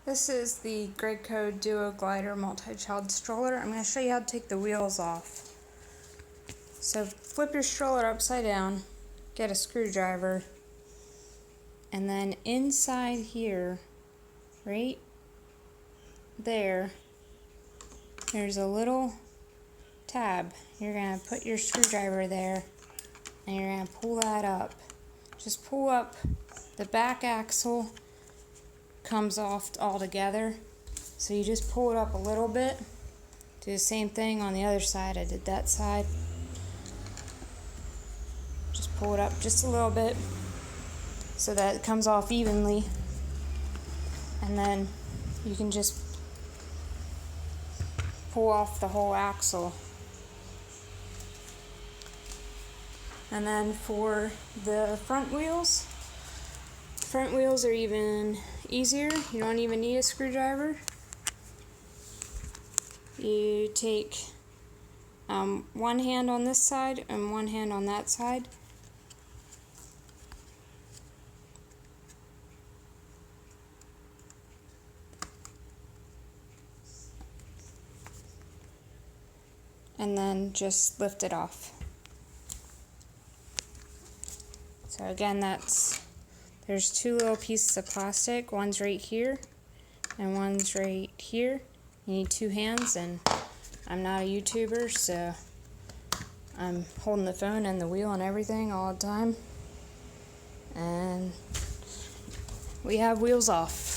This is the Graco Duoglider multi-child stroller. I'm going to show you how to take the wheels off. So flip your stroller upside down, get a screwdriver, and then inside here, right there, there's a little tab. You're going to put your screwdriver there and you're going to pull that up. Just pull up. The back axle comes off all together, so you just pull it up a little bit. Do the same thing on the other side. I did that side. Just pull it up just a little bit so that it comes off evenly, and then you can just pull off the whole axle. And then for the front wheels are even easier. You don't even need a screwdriver. You take one hand on this side and one hand on that side. And then just lift it off. So again, there's two little pieces of plastic. One's right here and one's right here. You need two hands, and I'm not a YouTuber, so I'm holding the phone and the wheel and everything all the time. And we have wheels off.